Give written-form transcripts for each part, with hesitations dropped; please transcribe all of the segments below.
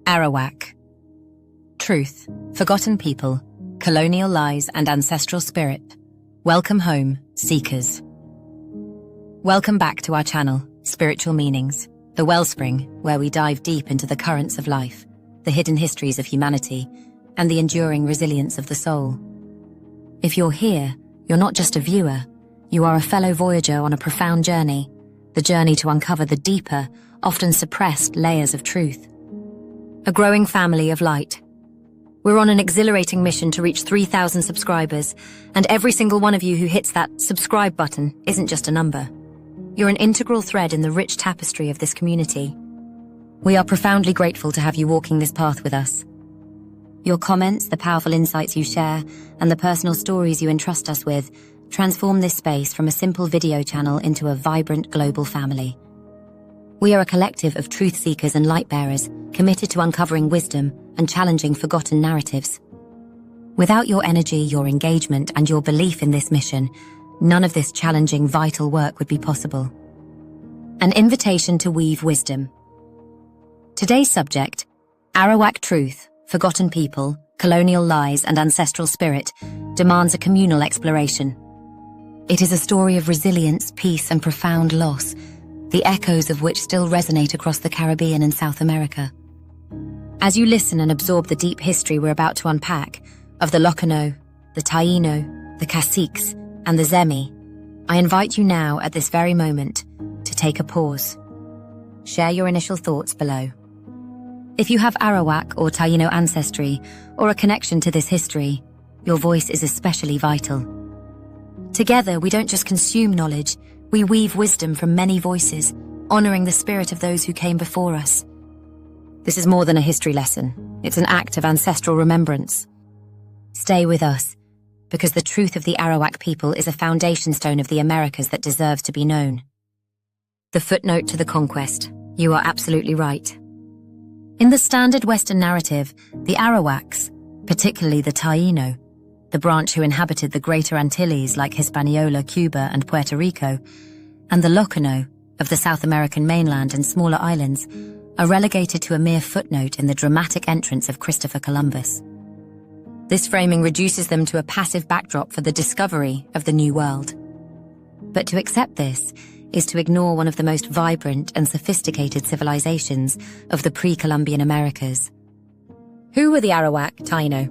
Arawak. Truth, forgotten people, colonial lies and ancestral spirit. Welcome home, seekers. Welcome back to our channel, Spiritual Meanings, the wellspring where we dive deep into the currents of life, the hidden histories of humanity, and the enduring resilience of the soul. If you're here, you're not just a viewer, you are a fellow voyager on a profound journey, the journey to uncover the deeper, often suppressed layers of truth. A growing family of light. We're on an exhilarating mission to reach 3,000 subscribers, and every single one of you who hits that subscribe button isn't just a number. You're an integral thread in the rich tapestry of this community. We are profoundly grateful to have you walking this path with us. Your comments, the powerful insights you share, and the personal stories you entrust us with transform this space from a simple video channel into a vibrant global family. We are a collective of truth seekers and light bearers committed to uncovering wisdom and challenging forgotten narratives. Without your energy, your engagement, and your belief in this mission, none of this challenging, vital work would be possible. An invitation to weave wisdom. Today's subject, Arawak truth, forgotten people, colonial lies and ancestral spirit, demands a communal exploration. It is a story of resilience, peace and profound loss, the echoes of which still resonate across the Caribbean and South America. As you listen and absorb the deep history we're about to unpack, of the Lokono, the Taino, the Caciques, and the Zemi, I invite you now at this very moment to take a pause. Share your initial thoughts below. If you have Arawak or Taino ancestry, or a connection to this history, your voice is especially vital. Together, we don't just consume knowledge, we weave wisdom from many voices, honoring the spirit of those who came before us. This is more than a history lesson. It's an act of ancestral remembrance. Stay with us, because the truth of the Arawak people is a foundation stone of the Americas that deserves to be known. The footnote to the conquest. You are absolutely right. In the standard Western narrative, the Arawaks, particularly the Taino, the branch who inhabited the Greater Antilles like Hispaniola, Cuba, and Puerto Rico, and the Lokono of the South American mainland and smaller islands, are relegated to a mere footnote in the dramatic entrance of Christopher Columbus. This framing reduces them to a passive backdrop for the discovery of the New World. But to accept this is to ignore one of the most vibrant and sophisticated civilizations of the pre-Columbian Americas. Who were the Arawak Taino?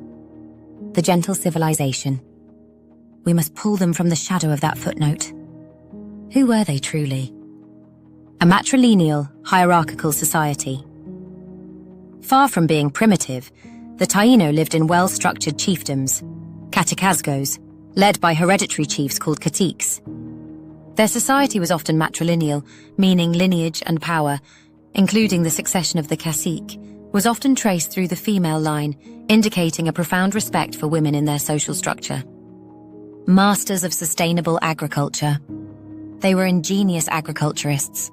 The gentle civilization. We must pull them from the shadow of that footnote. Who were they truly? A matrilineal, hierarchical society. Far from being primitive, the Taino lived in well-structured chiefdoms, Catacasgos, led by hereditary chiefs called caciques. Their society was often matrilineal, meaning lineage and power, including the succession of the cacique, was often traced through the female line, indicating a profound respect for women in their social structure. Masters of sustainable agriculture. They were ingenious agriculturists.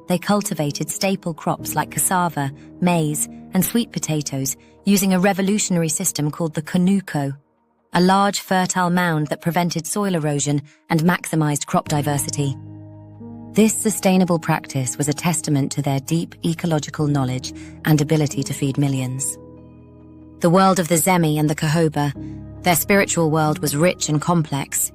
They cultivated staple crops like cassava, maize, and sweet potatoes using a revolutionary system called the conuco, a large fertile mound that prevented soil erosion and maximized crop diversity. This sustainable practice was a testament to their deep ecological knowledge and ability to feed millions. The world of the Zemi and the Cahoba, their spiritual world was rich and complex.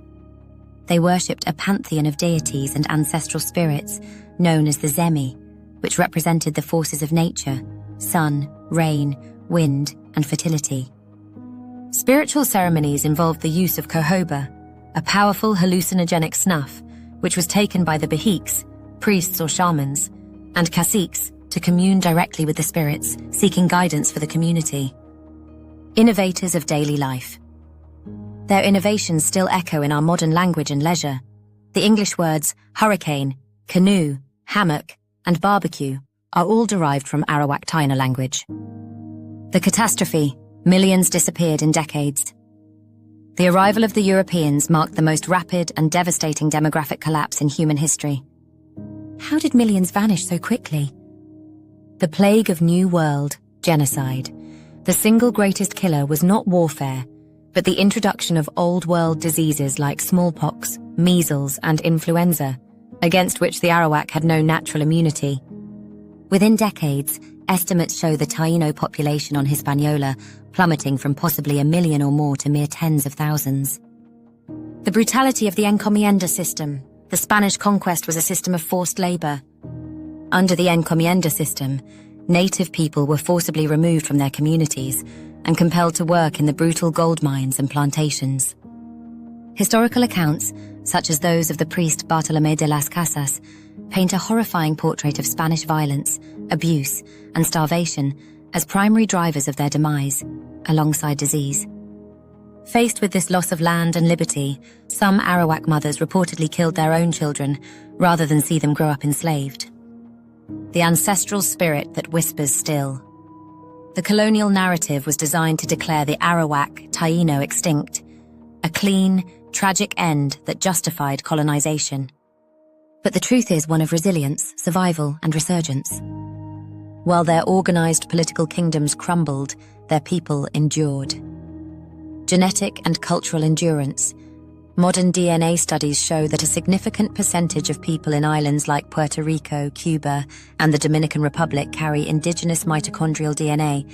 They worshipped a pantheon of deities and ancestral spirits known as the Zemi, which represented the forces of nature, sun, rain, wind, and fertility. Spiritual ceremonies involved the use of Cahoba, a powerful hallucinogenic snuff, which was taken by the Behiks, priests or shamans, and caciques to commune directly with the spirits, seeking guidance for the community. Innovators of daily life. Their innovations still echo in our modern language and leisure. The English words hurricane, canoe, hammock, and barbecue are all derived from Arawak Taino language. The catastrophe, millions disappeared in decades. The arrival of the Europeans marked the most rapid and devastating demographic collapse in human history. How did millions vanish so quickly? The plague of New World, genocide. The single greatest killer was not warfare, but the introduction of old-world diseases like smallpox, measles, and influenza, against which the Arawak had no natural immunity. Within decades, estimates show the Taino population on Hispaniola plummeting from possibly 1 million or more to mere tens of thousands. The brutality of the encomienda system. The Spanish conquest was a system of forced labor. Under the encomienda system, native people were forcibly removed from their communities and compelled to work in the brutal gold mines and plantations. Historical accounts, such as those of the priest Bartolomé de las Casas, paint a horrifying portrait of Spanish violence, abuse, and starvation as primary drivers of their demise, alongside disease. Faced with this loss of land and liberty, some Arawak mothers reportedly killed their own children rather than see them grow up enslaved. The ancestral spirit that whispers still. The colonial narrative was designed to declare the Arawak Taino extinct, a clean, tragic end that justified colonization. But the truth is one of resilience, survival, and resurgence. While their organized political kingdoms crumbled, their people endured. Genetic and cultural endurance. Modern DNA studies show that a significant percentage of people in islands like Puerto Rico, Cuba, and the Dominican Republic carry indigenous mitochondrial DNA,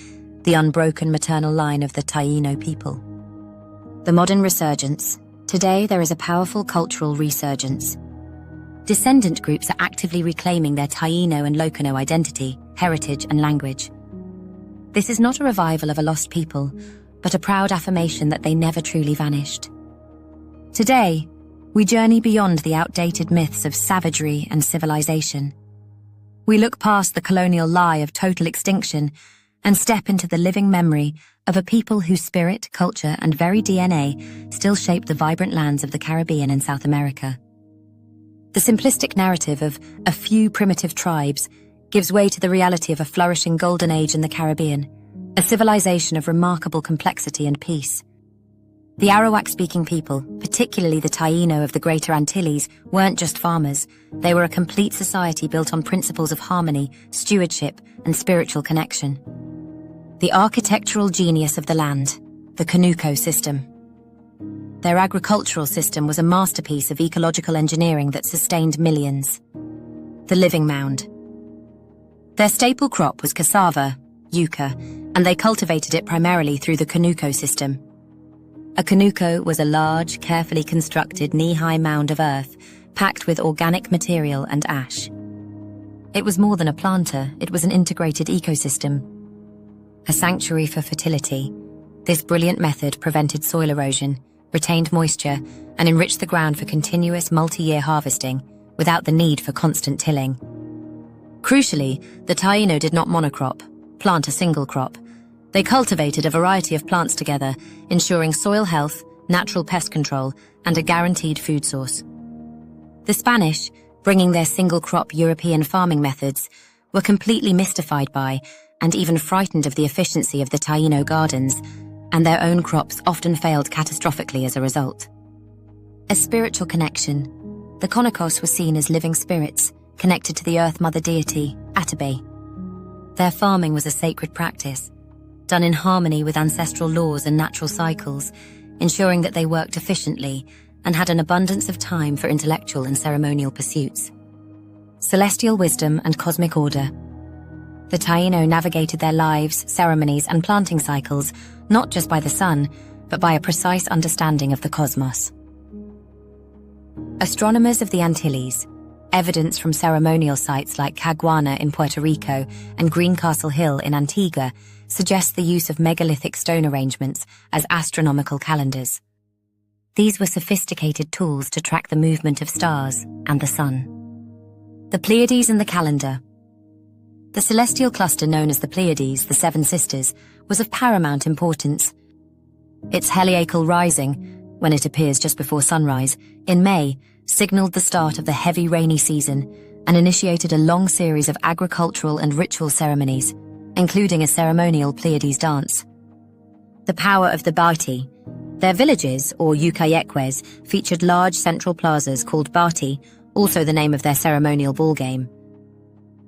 the unbroken maternal line of the Taino people. The modern resurgence. Today, there is a powerful cultural resurgence. Descendant groups are actively reclaiming their Taino and Locano identity, heritage, and language. This is not a revival of a lost people, but a proud affirmation that they never truly vanished. Today, we journey beyond the outdated myths of savagery and civilization. We look past the colonial lie of total extinction and step into the living memory of a people whose spirit, culture, and very DNA still shape the vibrant lands of the Caribbean and South America. The simplistic narrative of a few primitive tribes gives way to the reality of a flourishing golden age in the Caribbean, a civilization of remarkable complexity and peace. The Arawak-speaking people, particularly the Taino of the Greater Antilles, weren't just farmers. They were a complete society built on principles of harmony, stewardship, and spiritual connection. The architectural genius of the land, the Canuco system. Their agricultural system was a masterpiece of ecological engineering that sustained millions. The living mound. Their staple crop was cassava, yucca, and they cultivated it primarily through the Canuco system. A canuco was a large, carefully constructed knee-high mound of earth packed with organic material and ash. It was more than a planter, it was an integrated ecosystem. A sanctuary for fertility, this brilliant method prevented soil erosion, retained moisture, and enriched the ground for continuous multi-year harvesting without the need for constant tilling. Crucially, the Taino did not monocrop, plant a single crop. They cultivated a variety of plants together, ensuring soil health, natural pest control, and a guaranteed food source. The Spanish, bringing their single-crop European farming methods, were completely mystified by and even frightened of the efficiency of the Taino gardens, and their own crops often failed catastrophically as a result. A spiritual connection. The Conocos were seen as living spirits, connected to the Earth Mother deity, Atabe. Their farming was a sacred practice, done in harmony with ancestral laws and natural cycles, ensuring that they worked efficiently and had an abundance of time for intellectual and ceremonial pursuits. Celestial wisdom and cosmic order. The Taino navigated their lives, ceremonies, and planting cycles not just by the sun, but by a precise understanding of the cosmos. Astronomers of the Antilles. Evidence from ceremonial sites like Caguana in Puerto Rico and Greencastle Hill in Antigua suggests the use of megalithic stone arrangements as astronomical calendars. These were sophisticated tools to track the movement of stars and the sun. The Pleiades and the calendar. The celestial cluster known as the Pleiades, the Seven Sisters, was of paramount importance. Its heliacal rising, when it appears just before sunrise, in May, signaled the start of the heavy rainy season and initiated a long series of agricultural and ritual ceremonies, including a ceremonial Pleiades dance. The power of the Bati. Their villages, or Yucayeques, featured large central plazas called Bati, also the name of their ceremonial ball game.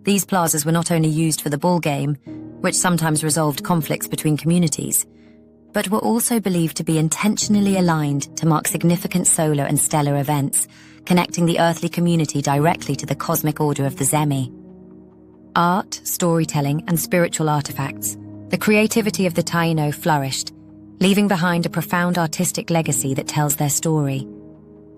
These plazas were not only used for the ball game, which sometimes resolved conflicts between communities, but were also believed to be intentionally aligned to mark significant solar and stellar events, connecting the earthly community directly to the cosmic order of the Zemi. Art, storytelling, and spiritual artifacts, the creativity of the Taino flourished, leaving behind a profound artistic legacy that tells their story.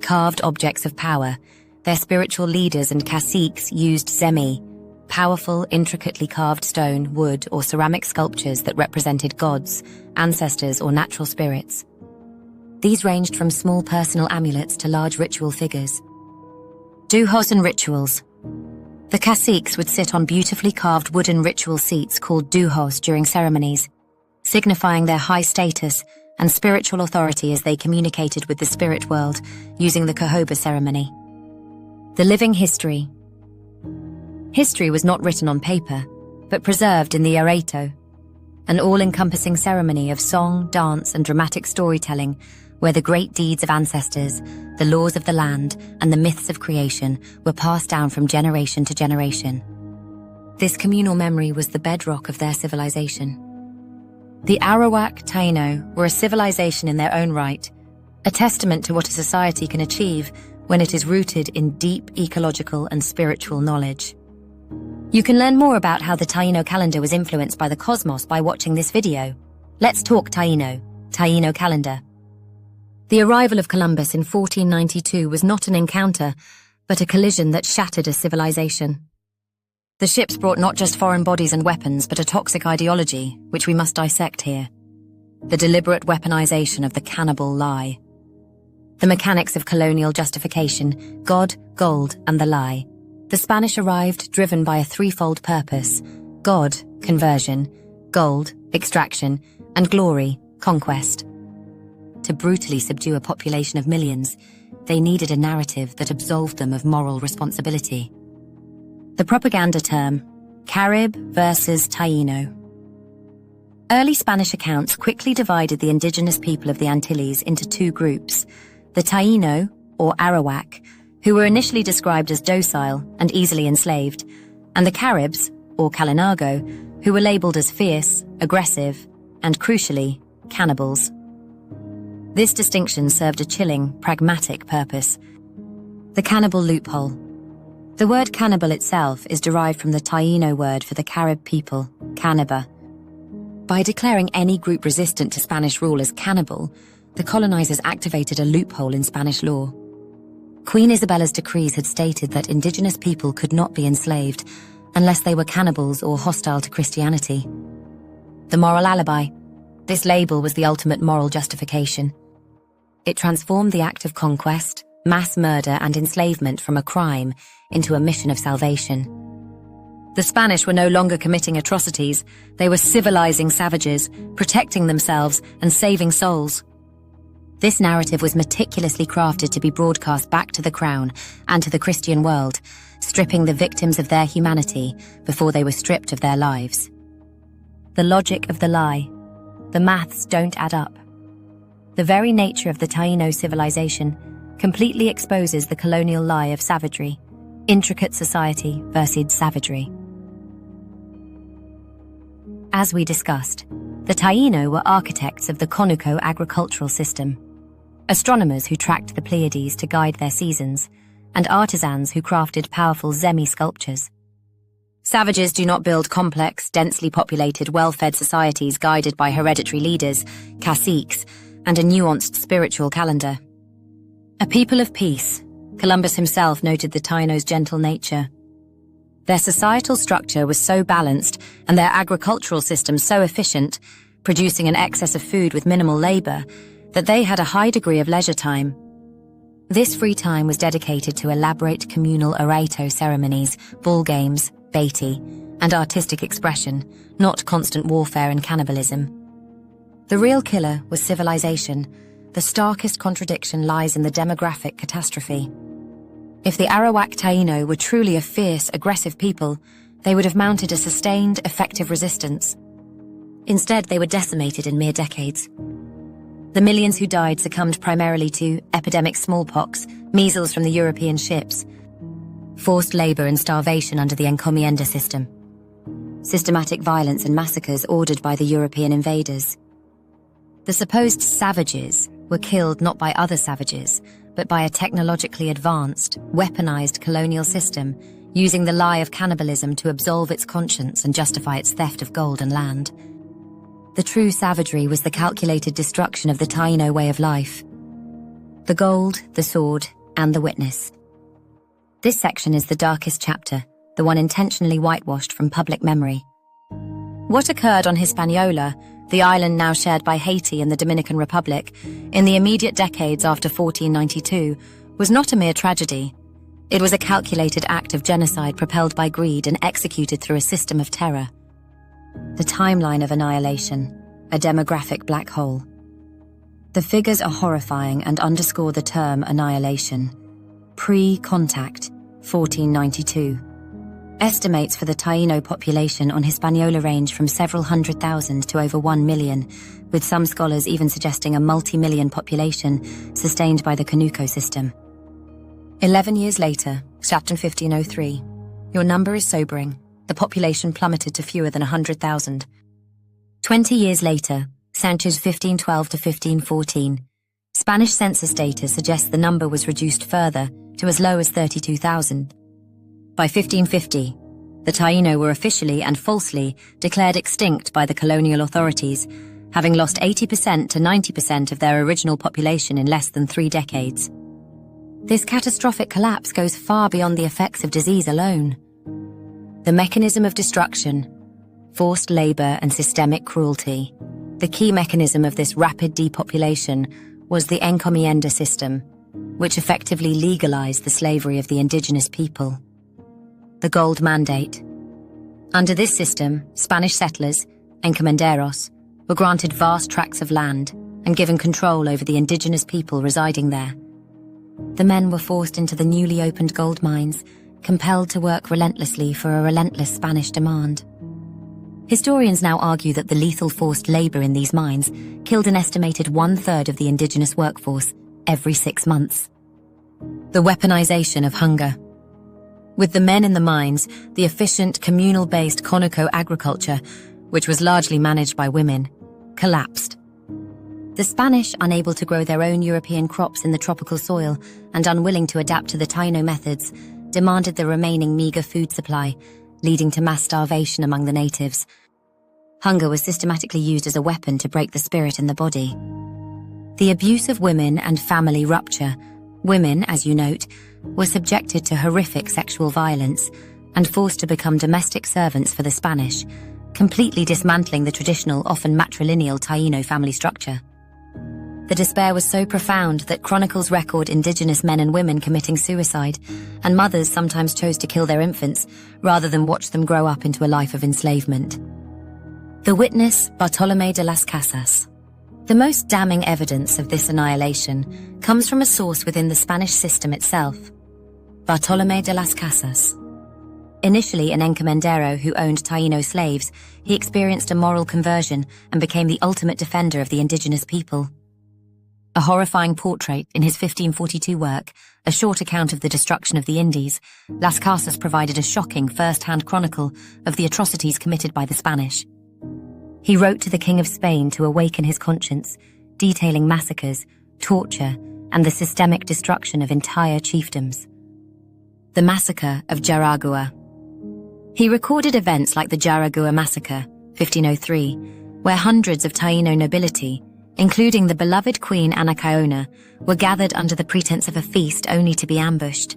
Carved objects of power, their spiritual leaders and caciques used Zemi, powerful, intricately carved stone, wood, or ceramic sculptures that represented gods, ancestors, or natural spirits. These ranged from small personal amulets to large ritual figures. Duhos and rituals. The caciques would sit on beautifully carved wooden ritual seats called duhos during ceremonies, signifying their high status and spiritual authority as they communicated with the spirit world using the Cahoba ceremony. The living history. History was not written on paper, but preserved in the Areto, an all-encompassing ceremony of song, dance, and dramatic storytelling where the great deeds of ancestors, the laws of the land, and the myths of creation were passed down from generation to generation. This communal memory was the bedrock of their civilization. The Arawak Taino were a civilization in their own right, a testament to what a society can achieve when it is rooted in deep ecological and spiritual knowledge. You can learn more about how the Taino calendar was influenced by the cosmos by watching this video. Let's talk Taino calendar. The arrival of Columbus in 1492 was not an encounter, but a collision that shattered a civilization. The ships brought not just foreign bodies and weapons, but a toxic ideology, which we must dissect here. The deliberate weaponization of the cannibal lie. The mechanics of colonial justification, God, gold, and the lie. The Spanish arrived driven by a threefold purpose: God, conversion; gold, extraction; and glory, conquest. To brutally subdue a population of millions, they needed a narrative that absolved them of moral responsibility. The propaganda term, Carib versus Taino. Early Spanish accounts quickly divided the indigenous people of the Antilles into two groups: the Taino, or Arawak, who were initially described as docile and easily enslaved, and the Caribs, or Kalinago, who were labelled as fierce, aggressive, and crucially, cannibals. This distinction served a chilling, pragmatic purpose: the cannibal loophole. The word cannibal itself is derived from the Taino word for the Carib people, Cannibal. By declaring any group resistant to Spanish rule as cannibal, the colonizers activated a loophole in Spanish law. Queen Isabella's decrees had stated that indigenous people could not be enslaved unless they were cannibals or hostile to Christianity. The moral alibi. This label was the ultimate moral justification. It transformed the act of conquest, mass murder, and enslavement from a crime into a mission of salvation. The Spanish were no longer committing atrocities. They were civilizing savages, protecting themselves, and saving souls. This narrative was meticulously crafted to be broadcast back to the crown and to the Christian world, stripping the victims of their humanity before they were stripped of their lives. The logic of the lie. The maths don't add up. The very nature of the Taino civilization completely exposes the colonial lie of savagery, intricate society versus savagery. As we discussed, the Taino were architects of the Conuco agricultural system, astronomers who tracked the Pleiades to guide their seasons, and artisans who crafted powerful Zemi sculptures. Savages do not build complex, densely populated, well-fed societies guided by hereditary leaders, caciques, and a nuanced spiritual calendar. A people of peace, Columbus himself noted the Taino's gentle nature. Their societal structure was so balanced and their agricultural system so efficient, producing an excess of food with minimal labor, that they had a high degree of leisure time. This free time was dedicated to elaborate communal Areto ceremonies, ball games, baiti, and artistic expression, not constant warfare and cannibalism. The real killer was civilization. The starkest contradiction lies in the demographic catastrophe. If the Arawak Taino were truly a fierce, aggressive people, they would have mounted a sustained, effective resistance. Instead, they were decimated in mere decades. The millions who died succumbed primarily to epidemic smallpox, measles from the European ships, forced labor and starvation under the encomienda system, systematic violence and massacres ordered by the European invaders. The supposed savages were killed not by other savages, but by a technologically advanced, weaponized colonial system, using the lie of cannibalism to absolve its conscience and justify its theft of gold and land. The true savagery was the calculated destruction of the Taino way of life. The gold, the sword, and the witness. This section is the darkest chapter, the one intentionally whitewashed from public memory. What occurred on Hispaniola, the island now shared by Haiti and the Dominican Republic, in the immediate decades after 1492, was not a mere tragedy. It was a calculated act of genocide propelled by greed and executed through a system of terror. The timeline of annihilation, a demographic black hole. The figures are horrifying and underscore the term annihilation. Pre-contact, 1492. Estimates for the Taino population on Hispaniola range from several 100,000 to over 1 million, with some scholars even suggesting a multi-million population sustained by the Canuco system. 11 years later, Chapt. 1503. Your number is sobering. The population plummeted to fewer than 100,000. 20 years later, Sanchez 1512 to 1514. Spanish census data suggests the number was reduced further to as low as 32,000. By 1550, the Taino were officially and falsely declared extinct by the colonial authorities, having lost 80% to 90% of their original population in less than 3 decades. This catastrophic collapse goes far beyond the effects of disease alone. The mechanism of destruction, forced labor and systemic cruelty. The key mechanism of this rapid depopulation was the encomienda system, which effectively legalized the slavery of the indigenous people. The Gold Mandate. Under this system, Spanish settlers, encomenderos, were granted vast tracts of land and given control over the indigenous people residing there. The men were forced into the newly opened gold mines, compelled to work relentlessly for a relentless Spanish demand. Historians now argue that the lethal forced labor in these mines killed an estimated 1/3 of the indigenous workforce every 6 months. The weaponization of hunger. With the men in the mines, the efficient, communal-based Conoco agriculture, which was largely managed by women, collapsed. The Spanish, unable to grow their own European crops in the tropical soil and unwilling to adapt to the Taino methods, demanded the remaining meager food supply, leading to mass starvation among the natives. Hunger was systematically used as a weapon to break the spirit in the body. The abuse of women and family rupture. Women, as you note, were subjected to horrific sexual violence and forced to become domestic servants for the Spanish, completely dismantling the traditional, often matrilineal Taino family structure. The despair was so profound that chronicles record indigenous men and women committing suicide, and mothers sometimes chose to kill their infants rather than watch them grow up into a life of enslavement. The witness, Bartolomé de las Casas. The most damning evidence of this annihilation comes from a source within the Spanish system itself. Bartolomé de las Casas. Initially an encomendero who owned Taino slaves, he experienced a moral conversion and became the ultimate defender of the indigenous people. A horrifying portrait in his 1542 work, A Short Account of the Destruction of the Indies, Las Casas provided a shocking first-hand chronicle of the atrocities committed by the Spanish. He wrote to the King of Spain to awaken his conscience, detailing massacres, torture, and the systemic destruction of entire chiefdoms. The Massacre of Jaragua. He recorded events like the Jaragua Massacre, 1503, where hundreds of Taino nobility, including the beloved Queen Anacaona, were gathered under the pretense of a feast only to be ambushed.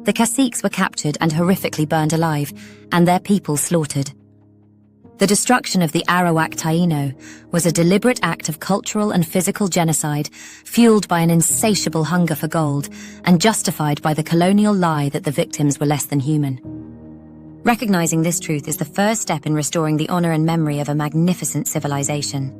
The caciques were captured and horrifically burned alive, and their people slaughtered. The destruction of the Arawak Taino was a deliberate act of cultural and physical genocide, fueled by an insatiable hunger for gold and justified by the colonial lie that the victims were less than human. Recognizing this truth is the first step in restoring the honor and memory of a magnificent civilization.